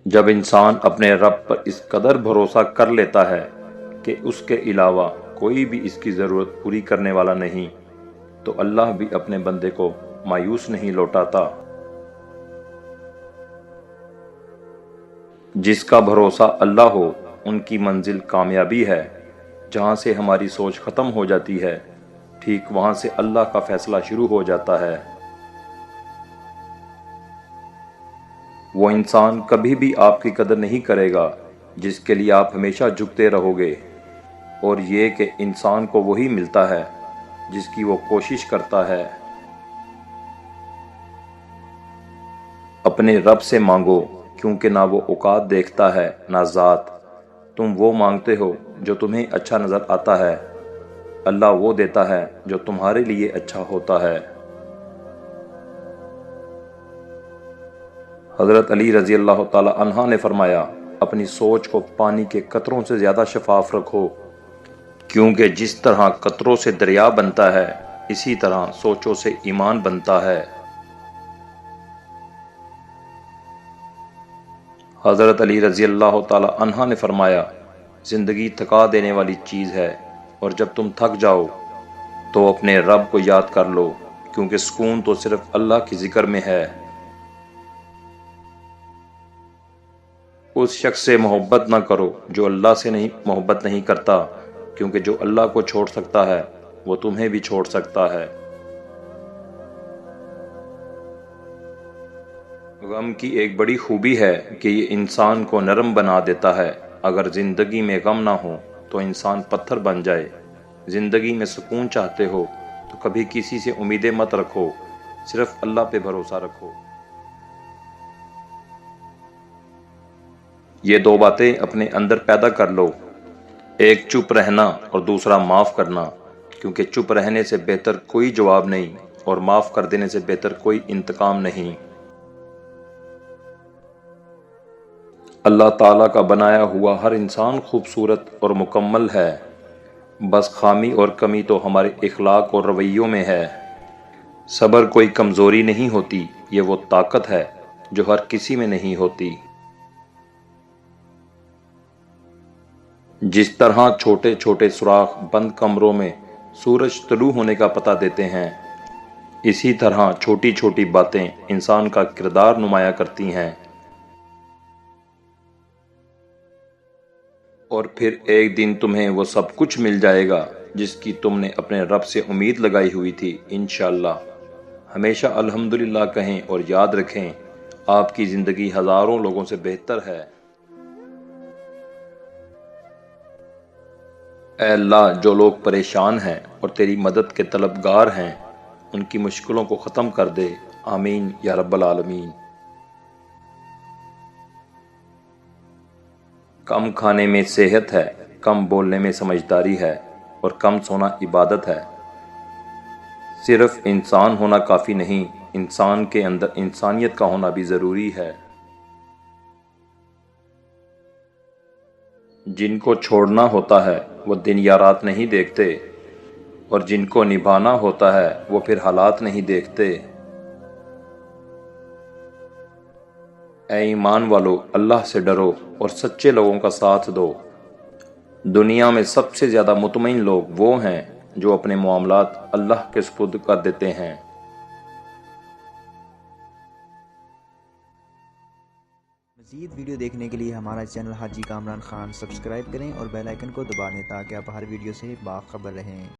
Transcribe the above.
جب انسان اپنے رب پر اس قدر بھروسہ کر لیتا ہے کہ اس کے علاوہ کوئی بھی اس کی ضرورت پوری کرنے والا نہیں، تو اللہ بھی اپنے بندے کو مایوس نہیں لوٹاتا۔ جس کا بھروسہ اللہ ہو ان کی منزل کامیابی ہے۔ جہاں سے ہماری سوچ ختم ہو جاتی ہے، ٹھیک وہاں سے اللہ کا فیصلہ شروع ہو جاتا ہے۔ وہ انسان کبھی بھی آپ کی قدر نہیں کرے گا جس کے لیے آپ ہمیشہ جھکتے رہو گے، اور یہ کہ انسان کو وہی ملتا ہے جس کی وہ کوشش کرتا ہے۔ اپنے رب سے مانگو، کیونکہ نہ وہ اوقات دیکھتا ہے نہ ذات۔ تم وہ مانگتے ہو جو تمہیں اچھا نظر آتا ہے، اللہ وہ دیتا ہے جو تمہارے لیے اچھا ہوتا ہے۔ حضرت علی رضی اللہ تعالی عنہ نے فرمایا، اپنی سوچ کو پانی کے قطروں سے زیادہ شفاف رکھو، کیونکہ جس طرح قطروں سے دریا بنتا ہے، اسی طرح سوچوں سے ایمان بنتا ہے۔ حضرت علی رضی اللہ تعالی عنہ نے فرمایا، زندگی تھکا دینے والی چیز ہے، اور جب تم تھک جاؤ تو اپنے رب کو یاد کر لو، کیونکہ سکون تو صرف اللہ کی ذکر میں ہے۔ اس شخص سے محبت نہ کرو جو اللہ سے محبت نہیں کرتا، کیونکہ جو اللہ کو چھوڑ سکتا ہے وہ تمہیں بھی چھوڑ سکتا ہے۔ غم کی ایک بڑی خوبی ہے کہ یہ انسان کو نرم بنا دیتا ہے۔ اگر زندگی میں غم نہ ہو تو انسان پتھر بن جائے۔ زندگی میں سکون چاہتے ہو تو کبھی کسی سے امیدیں مت رکھو، صرف اللہ پہ بھروسہ رکھو۔ یہ دو باتیں اپنے اندر پیدا کر لو، ایک چپ رہنا اور دوسرا معاف کرنا، کیونکہ چپ رہنے سے بہتر کوئی جواب نہیں، اور معاف کر دینے سے بہتر کوئی انتقام نہیں۔ اللہ تعالیٰ کا بنایا ہوا ہر انسان خوبصورت اور مکمل ہے، بس خامی اور کمی تو ہمارے اخلاق اور رویوں میں ہے۔ صبر کوئی کمزوری نہیں ہوتی، یہ وہ طاقت ہے جو ہر کسی میں نہیں ہوتی۔ جس طرح چھوٹے چھوٹے سوراخ بند کمروں میں سورج طلوع ہونے کا پتہ دیتے ہیں، اسی طرح چھوٹی چھوٹی باتیں انسان کا کردار نمایاں کرتی ہیں۔ اور پھر ایک دن تمہیں وہ سب کچھ مل جائے گا جس کی تم نے اپنے رب سے امید لگائی ہوئی تھی، انشاءاللہ۔ ہمیشہ الحمدللہ کہیں اور یاد رکھیں، آپ کی زندگی ہزاروں لوگوں سے بہتر ہے۔ اے اللہ، جو لوگ پریشان ہیں اور تیری مدد کے طلبگار ہیں، ان کی مشکلوں کو ختم کر دے، آمین یا رب العالمین۔ کم کھانے میں صحت ہے، کم بولنے میں سمجھداری ہے، اور کم سونا عبادت ہے۔ صرف انسان ہونا کافی نہیں، انسان کے اندر انسانیت کا ہونا بھی ضروری ہے۔ جن کو چھوڑنا ہوتا ہے وہ دن یا رات نہیں دیکھتے، اور جن کو نبھانا ہوتا ہے وہ پھر حالات نہیں دیکھتے۔ اے ایمان والو، اللہ سے ڈرو اور سچے لوگوں کا ساتھ دو۔ دنیا میں سب سے زیادہ مطمئن لوگ وہ ہیں جو اپنے معاملات اللہ کے سپرد کر دیتے ہیں۔ مزید ویڈیو دیکھنے کے لیے ہمارا چینل حاجی کامران خان سبسکرائب کریں اور بیل آئیکن کو دبا دیں تاکہ آپ ہر ویڈیو سے باخبر رہیں۔